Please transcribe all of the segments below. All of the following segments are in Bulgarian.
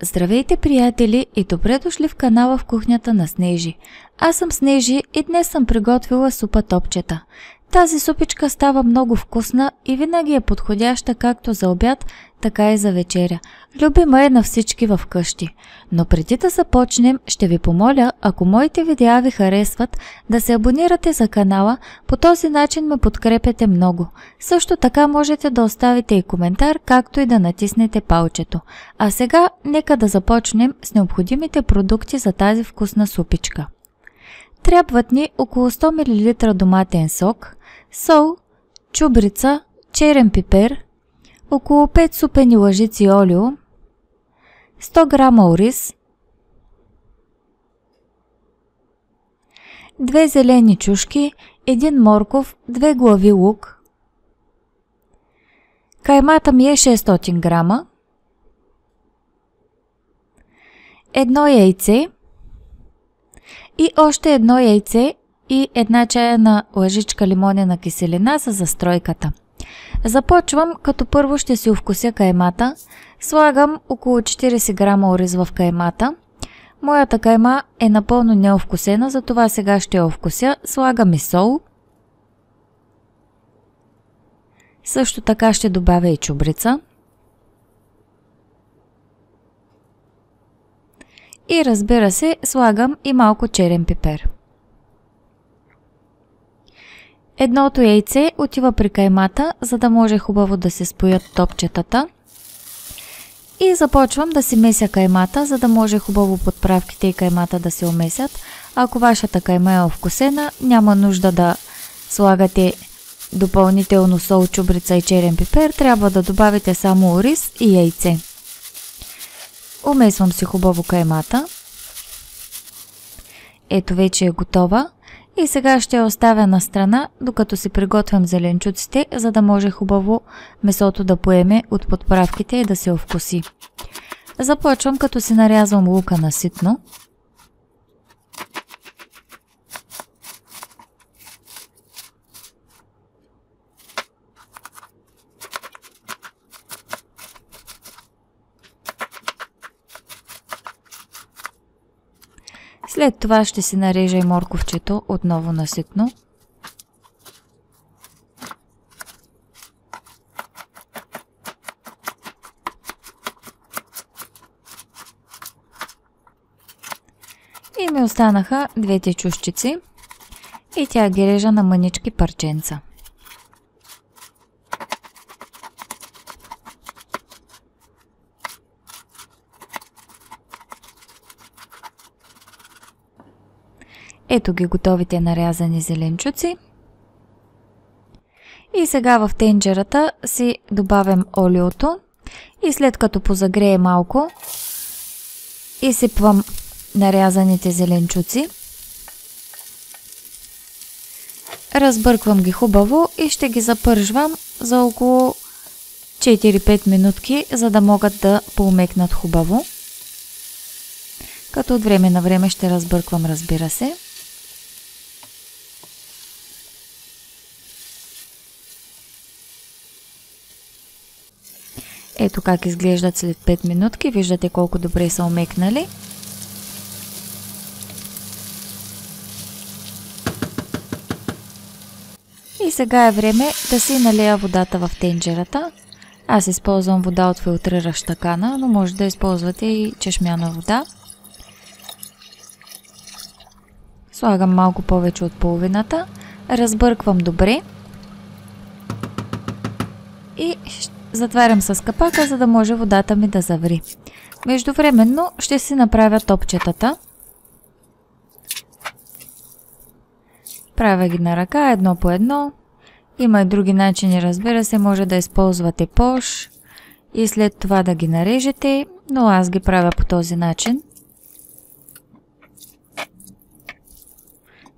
Здравейте, приятели, и добре дошли в канала в кухнята на Снежи. Аз съм Снежи и днес съм приготвила супа топчета. Тази супичка става много вкусна и винаги е подходяща както за обяд, така и за вечеря. Любима е на всички в къщи. Но преди да започнем, ще ви помоля, ако моите видеа ви харесват, да се абонирате за канала, по този начин ме подкрепяте много. Също така можете да оставите и коментар, както и да натиснете палчето. А сега нека да започнем с необходимите продукти за тази вкусна супичка. Трябват ни около 100 мл доматен сок, сол, чубрица, черен пипер, около 5 супени лъжици олио, 100 г ориз, 2 зелени чушки, 1 морков, 2 глави лук. Каймата ми е 600 г, едно яйце и още едно яйце и една чайна лъжичка лимонена киселина за застройката. Започвам, като първо ще си овкуся каймата. Слагам около 40 г ориз в каймата. Моята кайма е напълно неовкусена, затова сега ще я овкуся. Слагам и сол. Също така ще добавя и чубрица. И разбира се, слагам и малко черен пипер. Едното яйце отива при каймата, за да може хубаво да се споят топчетата. И започвам да си меся каймата, за да може хубаво подправките и каймата да се умесят. Ако вашата кайма е овкусена, няма нужда да слагате допълнително сол, чубрица и черен пипер. Трябва да добавите само ориз и яйце. Умесвам си хубаво каймата. Ето вече е готова. И сега ще я оставя на страна, докато си приготвям зеленчуците, за да може хубаво месото да поеме от подправките и да се овкуси. Започвам, като си нарязвам лука на ситно. След това ще си нарежа и морковчето отново на ситно. И ми останаха двете чушчици и тя ги режа на мънички парченца. Ето ги готовите нарязани зеленчуци. И сега в тенджерата си добавям олиото и след като позагрее малко, изсипвам нарязаните зеленчуци. Разбърквам ги хубаво и ще ги запържвам за около 4-5 минутки, за да могат да поумекнат хубаво. Като от време на време ще разбърквам, разбира се. Ето как изглеждат след 5 минутки. Виждате колко добре са омекнали. И сега е време да си налея водата в тенджерата. Аз използвам вода от филтрираща кана, но може да използвате и чешмяна вода. Слагам малко повече от половината. Разбърквам добре. И затварям с капака, за да може водата ми да заври. Междувременно ще си направя топчетата. Правя ги на ръка, едно по едно. Има и други начини, разбира се, може да използвате пош и след това да ги нарежете, но аз ги правя по този начин.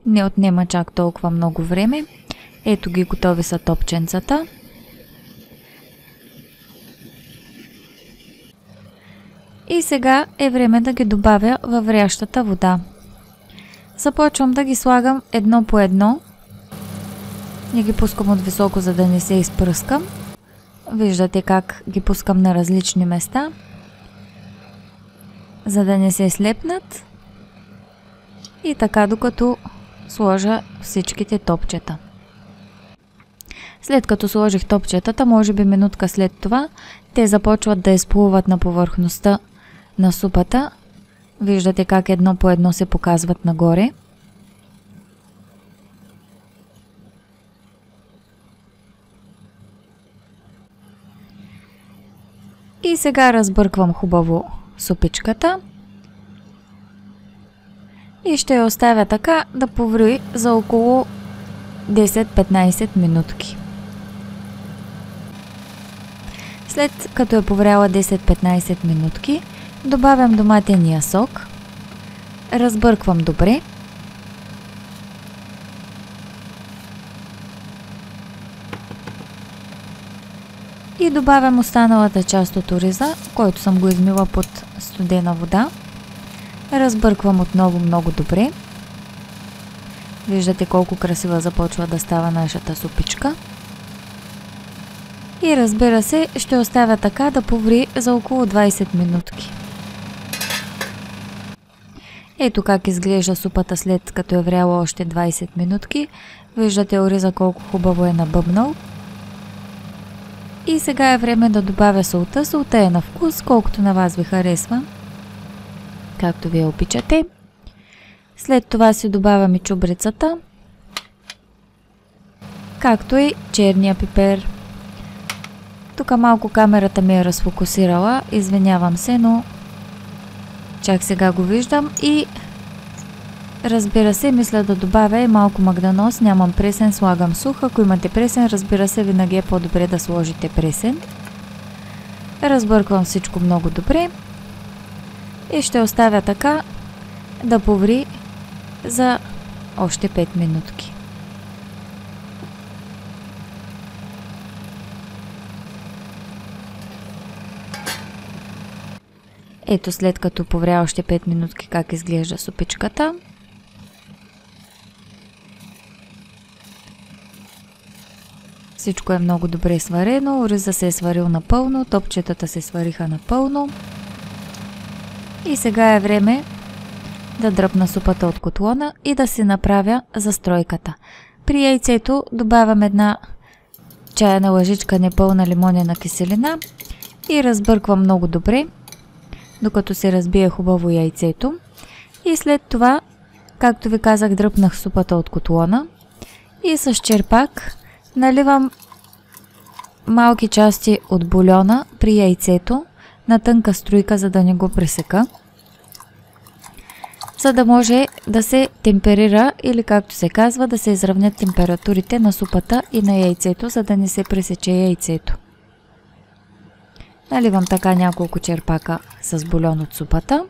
Не отнема чак толкова много време. Ето ги, готови са топченцата. И сега е време да ги добавя във врящата вода. Започвам да ги слагам едно по едно. Не ги пускам от високо, за да не се изпръскам. Виждате как ги пускам на различни места. за да не се слепнат. И така докато сложа всичките топчета. След като сложих топчетата, може би минутка след това, те започват да изплуват на повърхността на супата. Виждате как едно по едно се показват нагоре. И сега разбърквам хубаво супичката. И ще я оставя така да поври за около 10-15 минутки. След като е повряла 10-15 минутки, добавям доматения сок, разбърквам добре и добавям останалата част от ориза, който съм го измила под студена вода. Разбърквам отново много добре. Виждате колко красива започва да става нашата супичка. И разбира се, ще оставя така да поври за около 20 минутки. Ето как изглежда супата след като е вряла още 20 минутки. Виждате ориза колко хубаво е набъбнал. И сега е време да добавя солта. Солта е на вкус, колкото на вас ви харесва, както вие обичате. След това си добавям и чубрицата, както и черния пипер. Тук малко камерата ми е разфокусирала, извинявам се, но чак сега го виждам. И разбира се, мисля да добавя и малко магданоз. Нямам пресен, слагам сух. Ако имате пресен, разбира се, винаги е по-добре да сложите пресен. Разбърквам всичко много добре и ще оставя така да поври за още 5 минутки. Ето след като повря още 5 минутки как изглежда супичката. Всичко е много добре сварено, ориза се е сварил напълно, топчетата се свариха напълно. И сега е време да дръпна супата от котлона и да си направя застройката. При яйцето добавям една чайна лъжичка непълна лимонена киселина и разбърквам много добре, докато се разбие хубаво яйцето. И след това, както ви казах, дръпнах супата от котлона и с черпак наливам малки части от бульона при яйцето на тънка струйка, за да не го пресека, за да може да се темперира или, както се казва, да се изравнят температурите на супата и на яйцето, за да не се пресече яйцето. Наливам така няколко черпака с бульон от супата.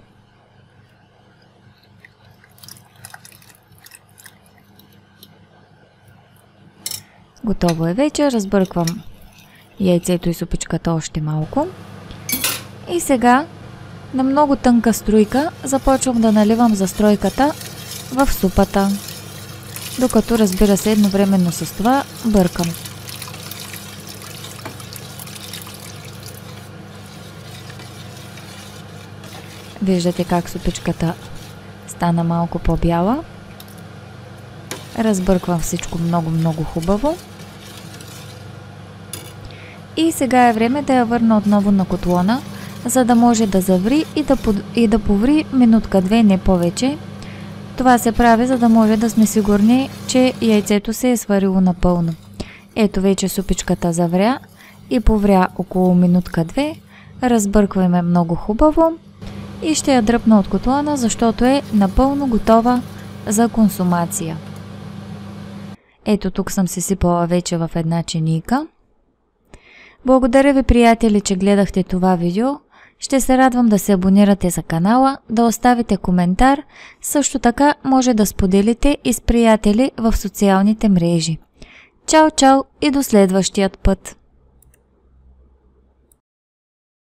Готово е вече. Разбърквам яйцето и супичката още малко. И сега на много тънка струйка започвам да наливам застройката в супата, докато, разбира се, едновременно с това бъркам. Виждате как супичката стана малко по-бяла. Разбърквам всичко много хубаво. И сега е време да я върна отново на котлона, за да може да заври и да поври минутка-две, не повече. Това се прави, за да може да сме сигурни, че яйцето се е сварило напълно. Ето вече супичката завря и повря около минутка-две. Разбъркваме много хубаво и ще я дръпна от котлона, защото е напълно готова за консумация. Ето тук съм се сипала вече в една чинийка. Благодаря ви, приятели, че гледахте това видео. Ще се радвам да се абонирате за канала, да оставите коментар, също така може да споделите и с приятели в социалните мрежи. Чао, чао и до следващият път!